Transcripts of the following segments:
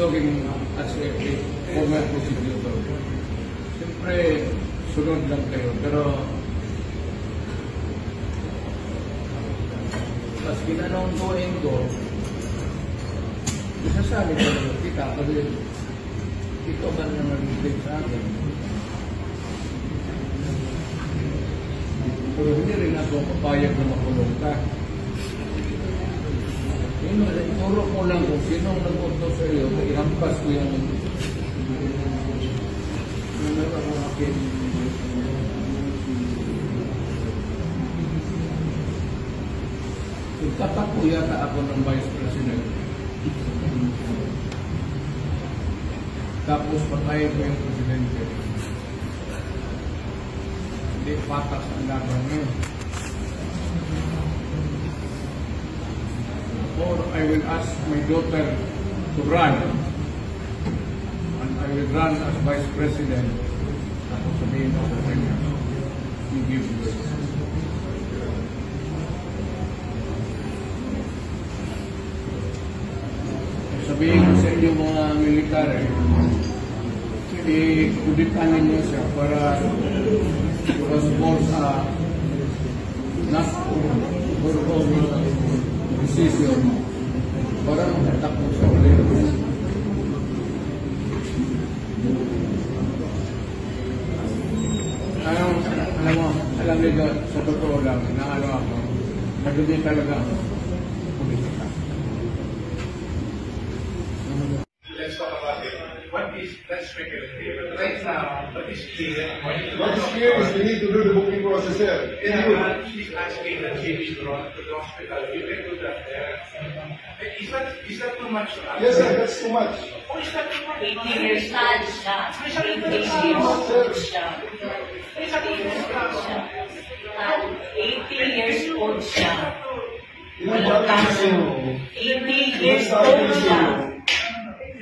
talking as a former prosecutor. Siyempre, sunod lang kayo. Pero, mas ginanong-going ko, isasabi ko na kita, kasi ito ba na nag-ibig sa akin? Pero hindi rin ako papayag na makulong ka. Ituro mo lang kung sinong nag-uto sa iyo, ihampas ko yung akin. Itatak ko yata ako ng Vice President. Tapos patayin ko yung Presidente. Hindi patas ang laban niyo. Or I will ask my daughter to run. And I will run as Vice President. Tapos sabihin ako sa kanya, you give me. Sabihin ko sa inyo mga military, i-kuditan ninyo siya para small sa decision para makatakbo sa ulit. Alam niyo, sa totoo lang, naano ako, nagugay talaga ako politika. Let's talk about it. What is that speculative? Right now, what is clear? What is clear is we need to do the booking process here. Yeah, she's asking that she is brought to the hospital. You can do that there. Is that too much? Yes, sir, that's too much. Oh, is that too much? 80 years old siya. 80 years old siya. 80 years old siya. Walang kaso. 80 years old siya.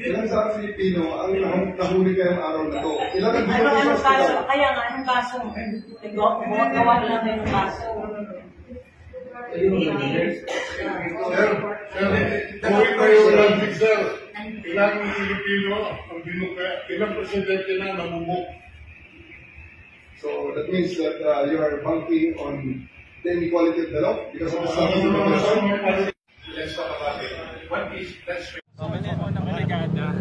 Ilan sa Filipino ang nahuli kayong araw na to? Ilan ang Anong kaso? Kaya nga, anong kaso? Gawa lang yung kaso. Kung kayo lang, sir, ilang Filipino ang binuka, ilang presidente na namumuk. So that means that you are banking on the inequality of the law because of the standing of the person. Let's talk about it. What is that? Unang brigada.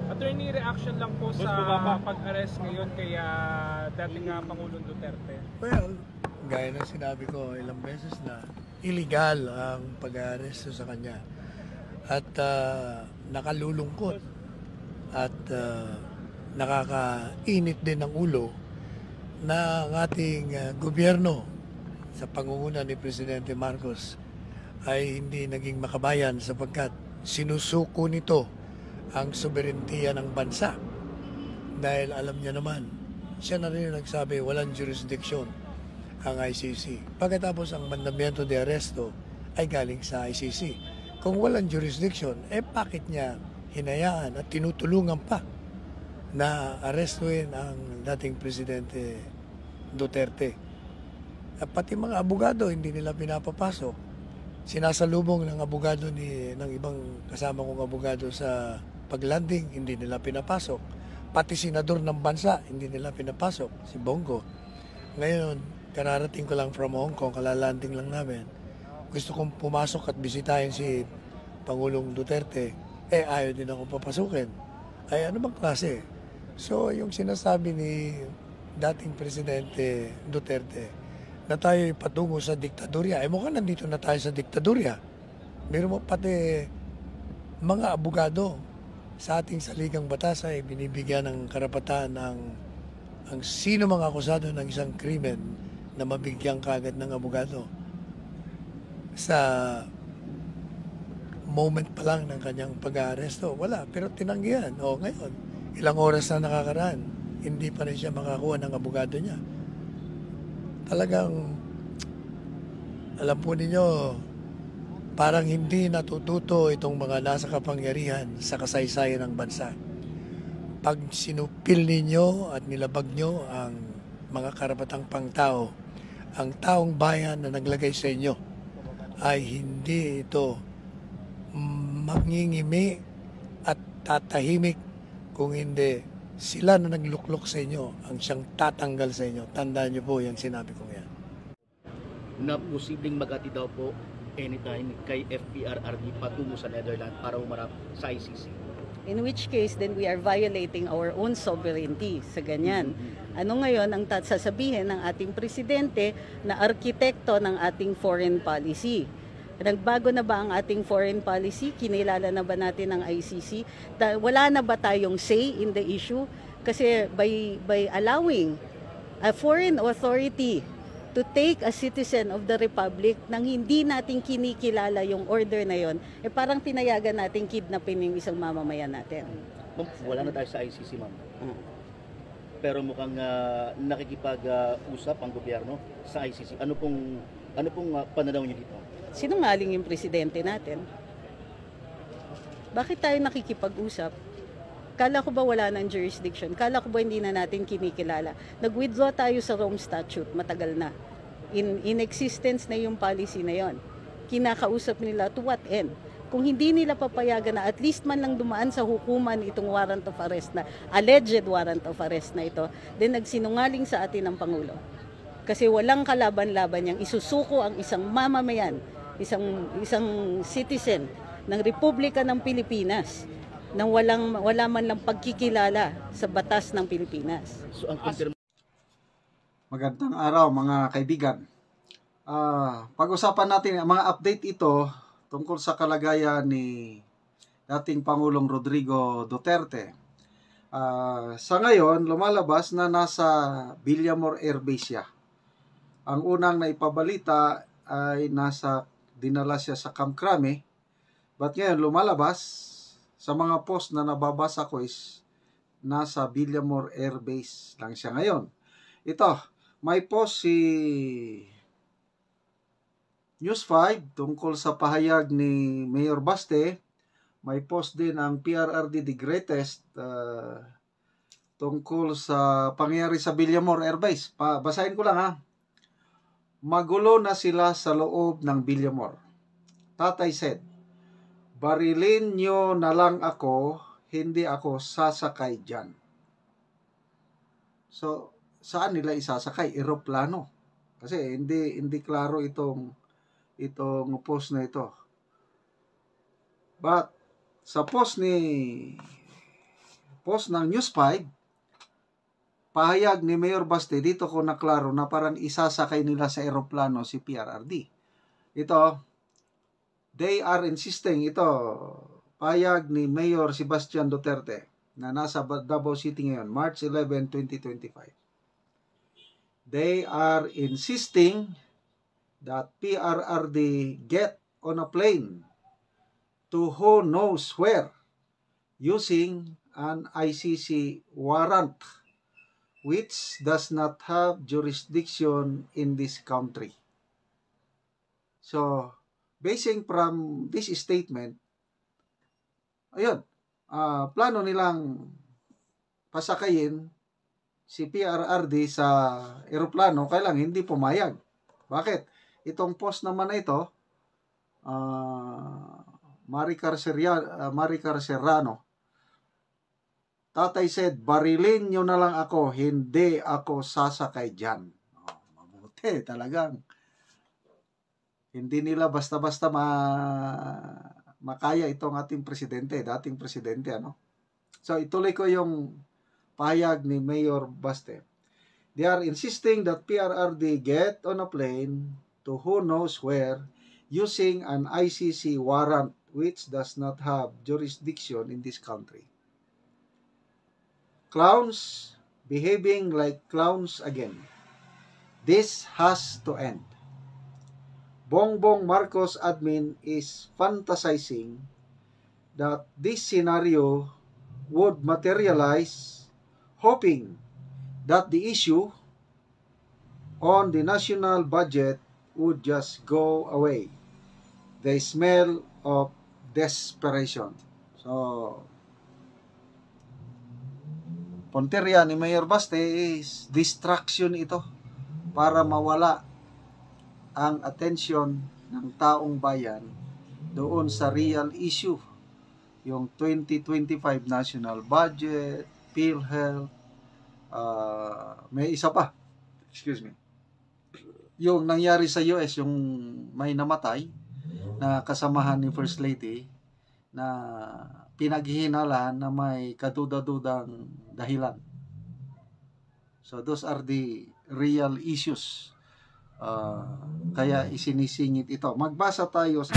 Attorney, reaction lang po sa pag-arrest ngayon kay dating Pangulong Duterte. Well, gaya ng sinabi ko ilang beses na illegal ang pag-arresto sa kanya. At nakalulungkot at nakakainit din ng ulo na ang ating gobyerno sa pangunguna ni Presidente Marcos ay hindi naging makabayan sapagkat sinusuko nito ang soberentiya ng bansa. Dahil alam niya naman, siya na rin nagsabi walang jurisdiction ang ICC. Pagkatapos ang mandamiento de arresto ay galing sa ICC. Kung walang jurisdiction, bakit niya hinayaan at tinutulungan pa na arrestuin ang dating Presidente Duterte? At pati mga abogado hindi nila pinapapasok. Sinasalubong ng abogado ng ibang kasama kong abogado sa paglanding, hindi nila pinapasok. Pati senador ng bansa, hindi nila pinapasok, si Bongo. Ngayon, kararating ko lang from Hong Kong, kalalanding lang namin. Gusto kong pumasok at bisitahin si Pangulong Duterte, ayaw din ako papasukin. Ay, ano bang klase? So, yung sinasabi ni dating Presidente Duterte, na tayo patungo sa diktadurya. Mukhang nandito na tayo sa diktadurya. Meron mo pati mga abogado sa ating saligang batas ay binibigyan ng karapatan ang sino mga akusado ng isang krimen na mabigyan kaagad ng abogado. Sa moment pa lang ng kanyang pag-aaresto, wala. Pero tinanggihan. Ngayon, ilang oras na nakakaraan, hindi pa rin siya makakuha ng abogado niya. Talagang, alam po ninyo, parang hindi natututo itong mga nasa kapangyarihan sa kasaysayan ng bansa. Pag sinupil ninyo at nilabag nyo ang mga karapatang pangtao, ang taong bayan na naglagay sa inyo ay hindi ito mangingimi at tatahimik kung hindi sila na nagluklok sa inyo ang siyang tatanggal sa inyo. Tandaan niyo po yung sinabi ko yan. Na posibleng magati daw po anytime kay FPRRD patungo sa Netherlands para umarap sa ICC. In which case, then we are violating our own sovereignty sa ganyan. Ano ngayon ang sasabihin ng ating presidente na arkitekto ng ating foreign policy? Nagbago na ba ang ating foreign policy? Kinilala na ba natin ang ICC? Wala na ba tayong say in the issue? Kasi by allowing a foreign authority to take a citizen of the republic nang hindi natin kinikilala yung order na yon, parang pinayagan natin kidnapin yung isang mamamayan natin. Ma'am, wala na tayo sa ICC, ma'am. Pero mukhang nakikipag-usap ang gobyerno sa ICC. Ano pong pananaw niyo dito? Sinungaling yung presidente natin. Bakit tayo nakikipag-usap? Kala ko ba wala ng jurisdiction? Kala ko ba hindi na natin kinikilala? Nag-withdraw tayo sa Rome Statute, matagal na. In existence na yung policy na yon. Kinakausap nila to what end? Kung hindi nila papayagan na at least man lang dumaan sa hukuman itong warrant of arrest na, alleged warrant of arrest na ito, then nagsinungaling sa atin ang Pangulo. Kasi walang kalaban-laban niyang isusuko ang isang mamamayan, isang citizen ng Republika ng Pilipinas nang wala man lang pagkikilala sa batas ng Pilipinas. So ang Magandang araw mga kaibigan. Pag-usapan natin ang mga update ito tungkol sa kalagayan ni dating Pangulong Rodrigo Duterte. Sa ngayon, lumalabas na nasa Villamor Air Base siya. Ang unang naipabalita ay dinala siya sa Camp Crame. But ngayon, lumalabas sa mga post na nababasa ko is nasa Villamor Air Base lang siya ngayon. Ito, may post si News 5 tungkol sa pahayag ni Mayor Baste. May post din ang PRRD The Greatest tungkol sa pangyayari sa Villamor Air Base. Basahin ko lang ha. Magulo na sila sa loob ng Villamor. Tatay said, barilin nyo na lang ako, hindi ako sasakay dyan. So, saan nila isasakay? Eroplano. Kasi hindi klaro itong post na ito. But, sa post ng News 5, pahayag ni Mayor Baste, dito ko naklaro na parang isasakay nila sa eroplano si PRRD. Ito, they are insisting, ito, pahayag ni Mayor Sebastian Duterte na nasa Davao City ngayon, March 11, 2025. They are insisting that PRRD get on a plane to who knows where using an ICC warrant which does not have jurisdiction in this country. So, basing from this statement, ayun, plano nilang pasakayin si PRRD sa eroplano, kaya lang hindi pumayag. Bakit? Itong post naman na ito, Maricar Serrano, Tatay said, barilin nyo na lang ako, hindi ako sasakay dyan. Mabuti, talagang. Hindi nila basta-basta makaya itong ating presidente, dating presidente, ano? So, ituloy ko yung pahayag ni Mayor Baste. They are insisting that PRRD get on a plane to who knows where using an ICC warrant which does not have jurisdiction in this country. Clowns behaving like clowns again. This has to end. Bongbong Marcos admin is fantasizing that this scenario would materialize, hoping that the issue on the national budget would just go away. The smell of desperation. So, punteriya ni Mayor Baste is distraction ito para mawala ang atensyon ng taong bayan doon sa real issue yung 2025 national budget, PhilHealth, may isa pa, excuse me, yung nangyari sa US, yung may namatay na kasamahan ni First Lady na pinaghihinalaan na may kaduda-dudang dahilan. So those are the real issues. Kaya isinisingit ito. Magbasa tayo sa